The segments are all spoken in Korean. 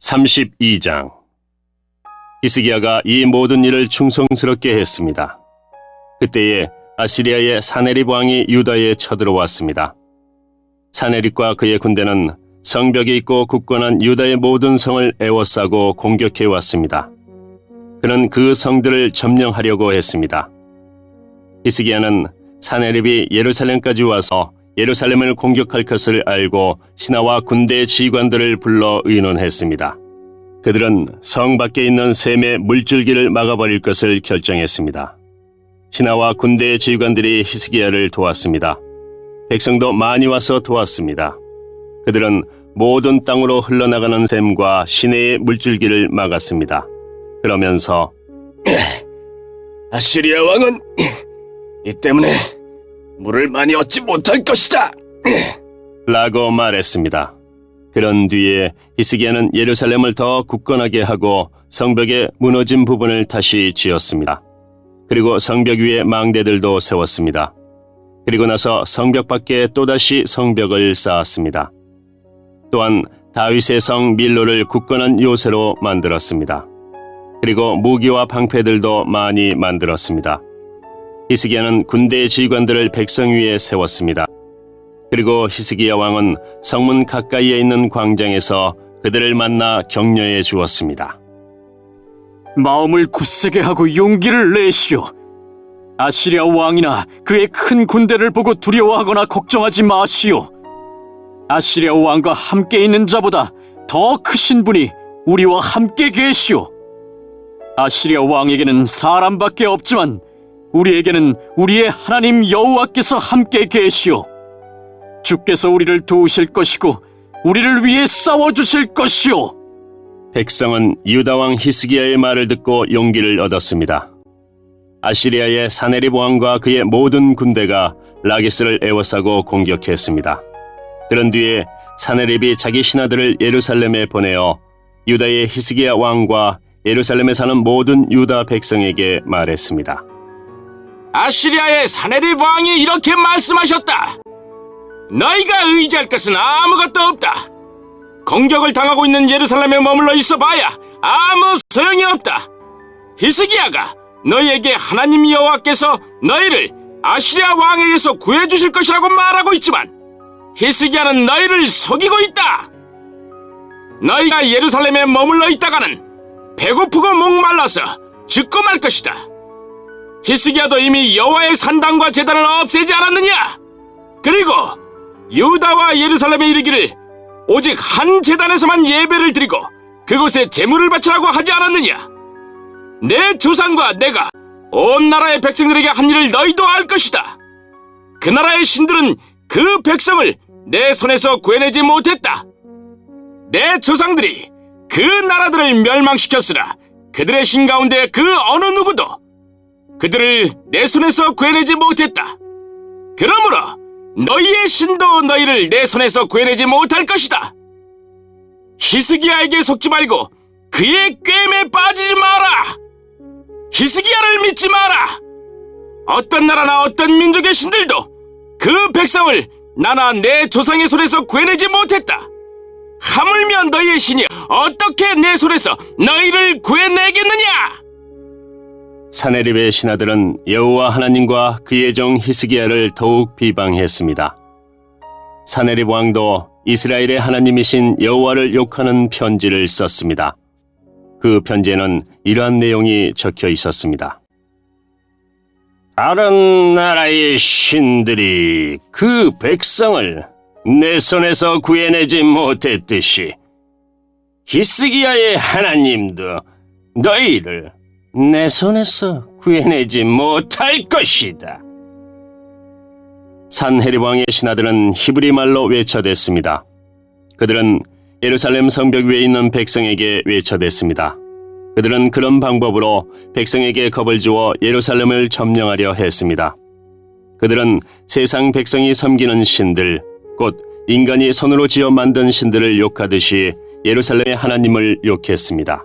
32장. 히스기야가 이 모든 일을 충성스럽게 했습니다. 그때에 아시리아의 사네립 왕이 유다에 쳐들어왔습니다. 사네립과 그의 군대는 성벽이 있고 굳건한 유다의 모든 성을 에워싸고 공격해 왔습니다. 그는 그 성들을 점령하려고 했습니다. 히스기야는 사네립이 예루살렘까지 와서 예루살렘을 공격할 것을 알고 신하와 군대 지휘관들을 불러 의논했습니다. 그들은 성 밖에 있는 샘의 물줄기를 막아버릴 것을 결정했습니다. 신하와 군대 지휘관들이 히스기야를 도왔습니다. 백성도 많이 와서 도왔습니다. 그들은 모든 땅으로 흘러나가는 샘과 시내의 물줄기를 막았습니다. 그러면서 아시리아 왕은 이 때문에 물을 많이 얻지 못할 것이다 라고 말했습니다. 그런 뒤에 히스기야는 예루살렘을 더 굳건하게 하고 성벽의 무너진 부분을 다시 지었습니다. 그리고 성벽 위에 망대들도 세웠습니다. 그리고 나서 성벽 밖에 또다시 성벽을 쌓았습니다. 또한 다윗의 성 밀로를 굳건한 요새로 만들었습니다. 그리고 무기와 방패들도 많이 만들었습니다. 히스기야는 군대 지휘관들을 백성 위에 세웠습니다. 그리고 히스기야 왕은 성문 가까이에 있는 광장에서 그들을 만나 격려해 주었습니다. 마음을 굳세게 하고 용기를 내시오. 아시리아 왕이나 그의 큰 군대를 보고 두려워하거나 걱정하지 마시오. 아시리아 왕과 함께 있는 자보다 더 크신 분이 우리와 함께 계시오. 아시리아 왕에게는 사람밖에 없지만 우리에게는 우리의 하나님 여호와께서 함께 계시오. 주께서 우리를 도우실 것이고 우리를 위해 싸워주실 것이오. 백성은 유다 왕 히스기야의 말을 듣고 용기를 얻었습니다. 아시리아의 사네립 왕과 그의 모든 군대가 라기스를 에워싸고 공격했습니다. 그런 뒤에 사네립이 자기 신하들을 예루살렘에 보내어 유다의 히스기야 왕과 예루살렘에 사는 모든 유다 백성에게 말했습니다. 아시리아의 사네립 왕이 이렇게 말씀하셨다. 너희가 의지할 것은 아무것도 없다. 공격을 당하고 있는 예루살렘에 머물러 있어봐야 아무 소용이 없다. 히스기야가 너희에게 하나님 여호와께서 너희를 아시리아 왕에게서 구해주실 것이라고 말하고 있지만 히스기야는 너희를 속이고 있다. 너희가 예루살렘에 머물러 있다가는 배고프고 목말라서 죽고 말 것이다. 히스기야도 이미 여호와의 산당과 제단을 없애지 않았느냐? 그리고 유다와 예루살렘에 이르기를 오직 한 제단에서만 예배를 드리고 그곳에 제물을 바치라고 하지 않았느냐? 내 조상과 내가 온 나라의 백성들에게 한 일을 너희도 알 것이다. 그 나라의 신들은 그 백성을 내 손에서 구해내지 못했다. 내 조상들이 그 나라들을 멸망시켰으나 그들의 신 가운데 그 어느 누구도 그들을 내 손에서 구해내지 못했다. 그러므로 너희의 신도 너희를 내 손에서 구해내지 못할 것이다. 히스기야에게 속지 말고 그의 꾀임에 빠지지 마라. 히스기야를 믿지 마라. 어떤 나라나 어떤 민족의 신들도 그 백성을 나나 내 조상의 손에서 구해내지 못했다. 하물며 너희의 신이 어떻게 내 손에서 너희를 구해내겠느냐? 사네립의 신하들은 여호와 하나님과 그의 종 히스기야를 더욱 비방했습니다. 사네립 왕도 이스라엘의 하나님이신 여호와를 욕하는 편지를 썼습니다. 그 편지에는 이러한 내용이 적혀 있었습니다. 다른 나라의 신들이 그 백성을 내 손에서 구해내지 못했듯이 히스기야의 하나님도 너희를 내 손에서 구해내지 못할 것이다. 산헤립 왕의 신하들은 히브리 말로 외쳐댔습니다. 그들은 예루살렘 성벽 위에 있는 백성에게 외쳐댔습니다. 그들은 그런 방법으로 백성에게 겁을 주어 예루살렘을 점령하려 했습니다. 그들은 세상 백성이 섬기는 신들, 곧 인간이 손으로 지어 만든 신들을 욕하듯이 예루살렘의 하나님을 욕했습니다.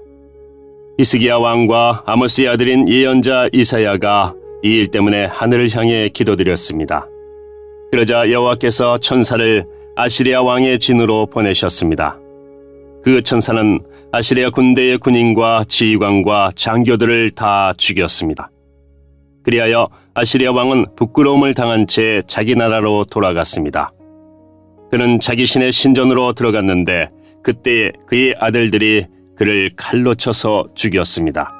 히스기야 왕과 아모스의 아들인 예언자 이사야가 이 일 때문에 하늘을 향해 기도드렸습니다. 그러자 여호와께서 천사를 아시리아 왕의 진으로 보내셨습니다. 그 천사는 아시리아 군대의 군인과 지휘관과 장교들을 다 죽였습니다. 그리하여 아시리아 왕은 부끄러움을 당한 채 자기 나라로 돌아갔습니다. 그는 자기 신의 신전으로 들어갔는데 그때 그의 아들들이 그를 칼로 쳐서 죽였습니다.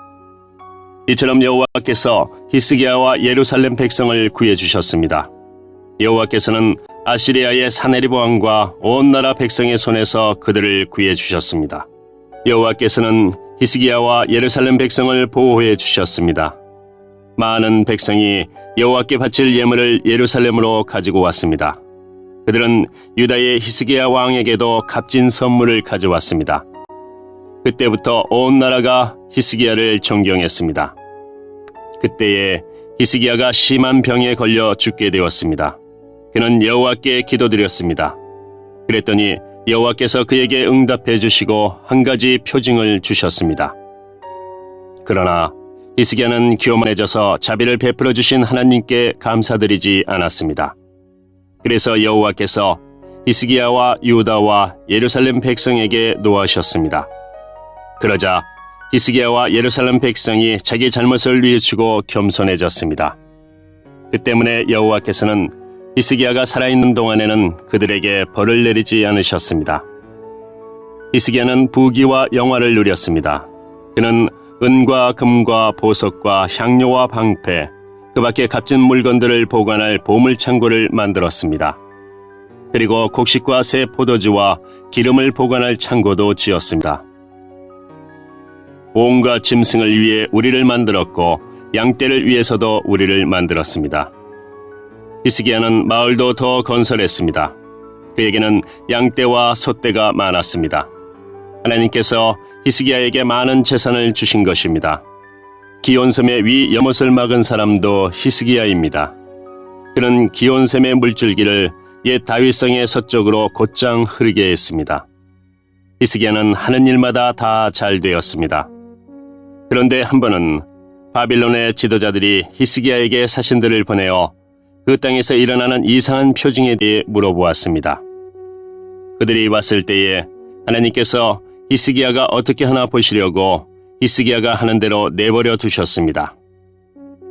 이처럼 여호와께서 히스기야와 예루살렘 백성을 구해 주셨습니다. 여호와께서는 아시리아의 사네립 왕과 온 나라 백성의 손에서 그들을 구해 주셨습니다. 여호와께서는 히스기야와 예루살렘 백성을 보호해 주셨습니다. 많은 백성이 여호와께 바칠 예물을 예루살렘으로 가지고 왔습니다. 그들은 유다의 히스기야 왕에게도 값진 선물을 가져왔습니다. 그때부터 온 나라가 히스기야를 존경했습니다. 그때에 히스기야가 심한 병에 걸려 죽게 되었습니다. 그는 여호와께 기도드렸습니다. 그랬더니 여호와께서 그에게 응답해 주시고 한 가지 표징을 주셨습니다. 그러나 히스기야는 교만해져서 자비를 베풀어 주신 하나님께 감사드리지 않았습니다. 그래서 여호와께서 히스기야와 유다와 예루살렘 백성에게 노하셨습니다. 그러자 히스기야와 예루살렘 백성이 자기 잘못을 뉘우치고 겸손해졌습니다. 그 때문에 여호와께서는 히스기야가 살아있는 동안에는 그들에게 벌을 내리지 않으셨습니다. 히스기야는 부귀와 영화를 누렸습니다. 그는 은과 금과 보석과 향료와 방패, 그 밖에 값진 물건들을 보관할 보물창고를 만들었습니다. 그리고 곡식과 새 포도주와 기름을 보관할 창고도 지었습니다. 온갖 짐승을 위해 우리를 만들었고 양떼를 위해서도 우리를 만들었습니다. 히스기야는 마을도 더 건설했습니다. 그에게는 양떼와 소떼가 많았습니다. 하나님께서 히스기야에게 많은 재산을 주신 것입니다. 기온샘의 위 연못을 막은 사람도 히스기야입니다. 그는 기온샘의 물줄기를 옛 다윗성의 서쪽으로 곧장 흐르게 했습니다. 히스기야는 하는 일마다 다 잘 되었습니다. 그런데 한 번은 바빌론의 지도자들이 히스기야에게 사신들을 보내어 그 땅에서 일어나는 이상한 표징에 대해 물어보았습니다. 그들이 왔을 때에 하나님께서 히스기야가 어떻게 하나 보시려고 히스기야가 하는 대로 내버려 두셨습니다.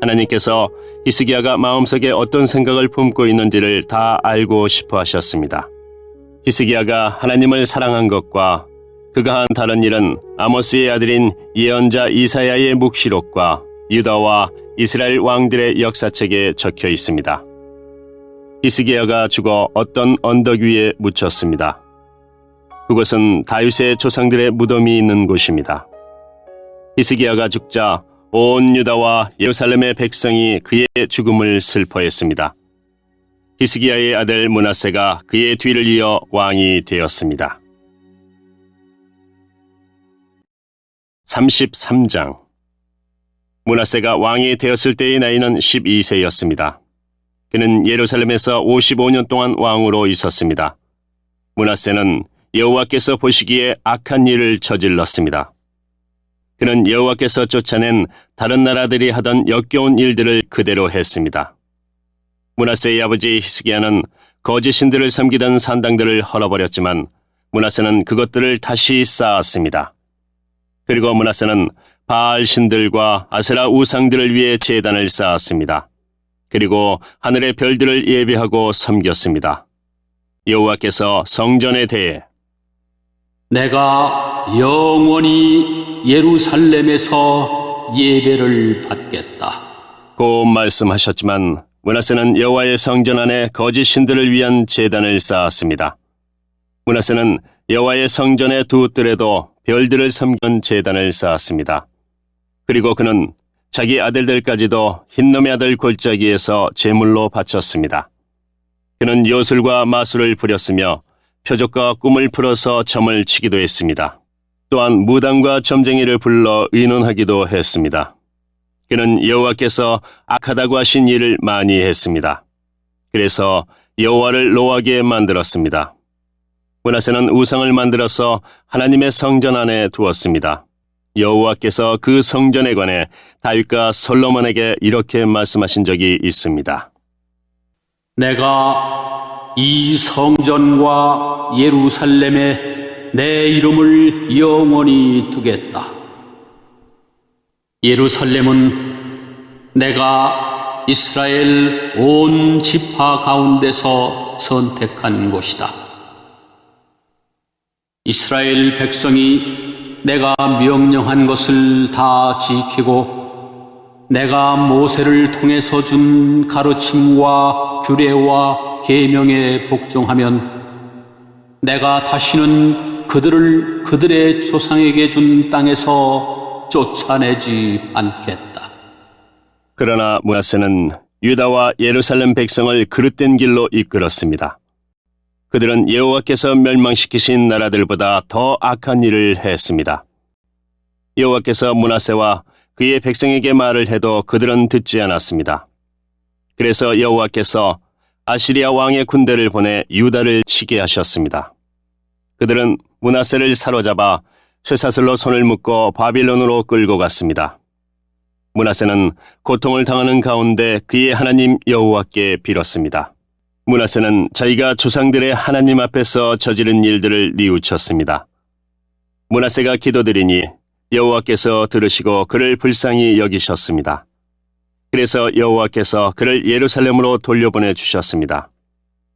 하나님께서 히스기야가 마음속에 어떤 생각을 품고 있는지를 다 알고 싶어 하셨습니다. 히스기야가 하나님을 사랑한 것과 그가 한 다른 일은 아모스의 아들인 예언자 이사야의 묵시록과 유다와 이스라엘 왕들의 역사책에 적혀 있습니다. 히스기야가 죽어 어떤 언덕 위에 묻혔습니다. 그곳은 다윗의 조상들의 무덤이 있는 곳입니다. 히스기야가 죽자 온 유다와 예루살렘의 백성이 그의 죽음을 슬퍼했습니다. 히스기야의 아들 므낫세가 그의 뒤를 이어 왕이 되었습니다. 33장. 므낫세가 왕이 되었을 때의 나이는 12세였습니다. 그는 예루살렘에서 55년 동안 왕으로 있었습니다. 므낫세는 여호와께서 보시기에 악한 일을 저질렀습니다. 그는 여호와께서 쫓아낸 다른 나라들이 하던 역겨운 일들을 그대로 했습니다. 므낫세의 아버지 히스기야는 거짓 신들을 섬기던 산당들을 헐어버렸지만 므낫세는 그것들을 다시 쌓았습니다. 그리고 므낫세는 바알 신들과 아세라 우상들을 위해 제단을 쌓았습니다. 그리고 하늘의 별들을 예배하고 섬겼습니다. 여호와께서 성전에 대해 내가 영원히 예루살렘에서 예배를 받겠다. 고 말씀하셨지만 므낫세는 여호와의 성전 안에 거짓 신들을 위한 제단을 쌓았습니다. 므낫세는 여호와의 성전의 두 뜰에도 별들을 섬긴 제단을 쌓았습니다. 그리고 그는 자기 아들들까지도 흰놈의 아들 골짜기에서 제물로 바쳤습니다. 그는 요술과 마술을 부렸으며 표적과 꿈을 풀어서 점을 치기도 했습니다. 또한 무당과 점쟁이를 불러 의논하기도 했습니다. 그는 여호와께서 악하다고 하신 일을 많이 했습니다. 그래서 여호와를 노하게 만들었습니다. 므낫세는 우상을 만들어서 하나님의 성전 안에 두었습니다. 여호와께서 그 성전에 관해 다윗과 솔로몬에게 이렇게 말씀하신 적이 있습니다. 내가 이 성전과 예루살렘에 내 이름을 영원히 두겠다. 예루살렘은 내가 이스라엘 온 지파 가운데서 선택한 곳이다. 이스라엘 백성이 내가 명령한 것을 다 지키고 내가 모세를 통해서 준 가르침과 규례와 계명에 복종하면 내가 다시는 그들을 그들의 조상에게 준 땅에서 쫓아내지 않겠다. 그러나 므낫세는 유다와 예루살렘 백성을 그릇된 길로 이끌었습니다. 그들은 여호와께서 멸망시키신 나라들보다 더 악한 일을 했습니다. 여호와께서 므낫세와 그의 백성에게 말을 해도 그들은 듣지 않았습니다. 그래서 여호와께서 아시리아 왕의 군대를 보내 유다를 치게 하셨습니다. 그들은 므낫세를 사로잡아 쇠사슬로 손을 묶고 바빌론으로 끌고 갔습니다. 므낫세는 고통을 당하는 가운데 그의 하나님 여호와께 빌었습니다. 므낫세는 자기가 조상들의 하나님 앞에서 저지른 일들을 뉘우쳤습니다. 므낫세가 기도드리니 여호와께서 들으시고 그를 불쌍히 여기셨습니다. 그래서 여호와께서 그를 예루살렘으로 돌려보내 주셨습니다.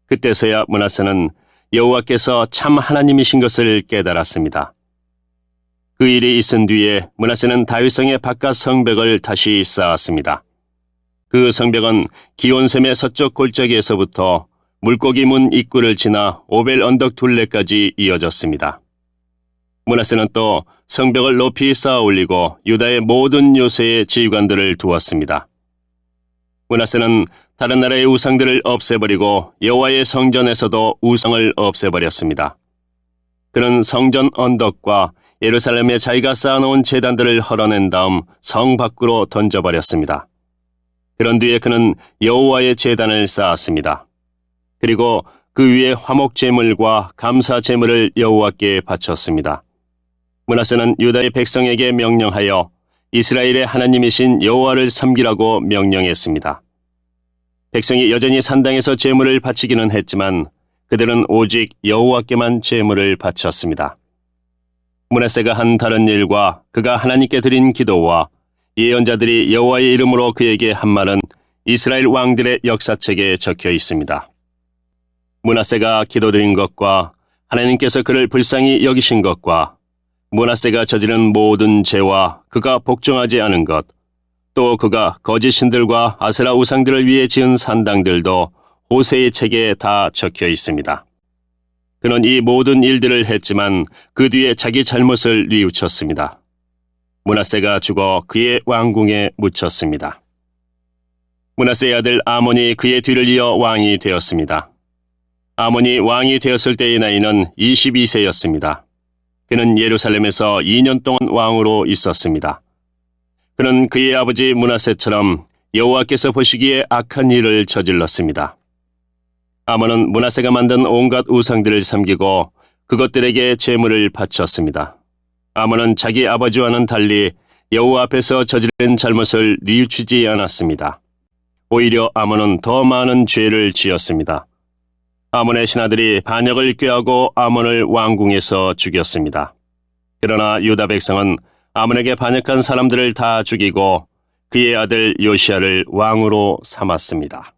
그때서야 므낫세는 여호와께서 참 하나님이신 것을 깨달았습니다. 그 일이 있은 뒤에 므낫세는 다윗성의 바깥 성벽을 다시 쌓았습니다. 그 성벽은 기온샘의 서쪽 골짜기에서부터 물고기 문 입구를 지나 오벨 언덕 둘레까지 이어졌습니다. 므낫세는 또 성벽을 높이 쌓아 올리고 유다의 모든 요새에 지휘관들을 두었습니다. 므낫세는 다른 나라의 우상들을 없애버리고 여호와의 성전에서도 우상을 없애버렸습니다. 그는 성전 언덕과 예루살렘에 자기가 쌓아놓은 제단들을 헐어낸 다음 성 밖으로 던져버렸습니다. 그런 뒤에 그는 여호와의 제단을 쌓았습니다. 그리고 그 위에 화목 제물과 감사 제물을 여호와께 바쳤습니다. 므낫세는 유다의 백성에게 명령하여 이스라엘의 하나님이신 여호와를 섬기라고 명령했습니다. 백성이 여전히 산당에서 제물을 바치기는 했지만 그들은 오직 여호와께만 제물을 바쳤습니다. 므낫세가 한 다른 일과 그가 하나님께 드린 기도와 예언자들이 여호와의 이름으로 그에게 한 말은 이스라엘 왕들의 역사책에 적혀 있습니다. 므낫세가 기도드린 것과 하나님께서 그를 불쌍히 여기신 것과 므낫세가 저지른 모든 죄와 그가 복종하지 않은 것, 또 그가 거짓 신들과 아세라 우상들을 위해 지은 산당들도 호세의 책에 다 적혀 있습니다. 그는 이 모든 일들을 했지만 그 뒤에 자기 잘못을 뉘우쳤습니다. 므낫세가 죽어 그의 왕궁에 묻혔습니다. 므낫세의 아들 아몬이 그의 뒤를 이어 왕이 되었습니다. 아몬이 왕이 되었을 때의 나이는 22세였습니다. 그는 예루살렘에서 2년 동안 왕으로 있었습니다. 그는 그의 아버지 므낫세처럼 여호와께서 보시기에 악한 일을 저질렀습니다. 아몬은 므낫세가 만든 온갖 우상들을 섬기고 그것들에게 제물을 바쳤습니다. 아몬은 자기 아버지와는 달리 여호와 앞에서 저지른 잘못을 뉘우치지 않았습니다. 오히려 아몬은 더 많은 죄를 지었습니다. 아몬의 신하들이 반역을 꾀하고 아몬을 왕궁에서 죽였습니다. 그러나 유다 백성은 아몬에게 반역한 사람들을 다 죽이고 그의 아들 요시야를 왕으로 삼았습니다.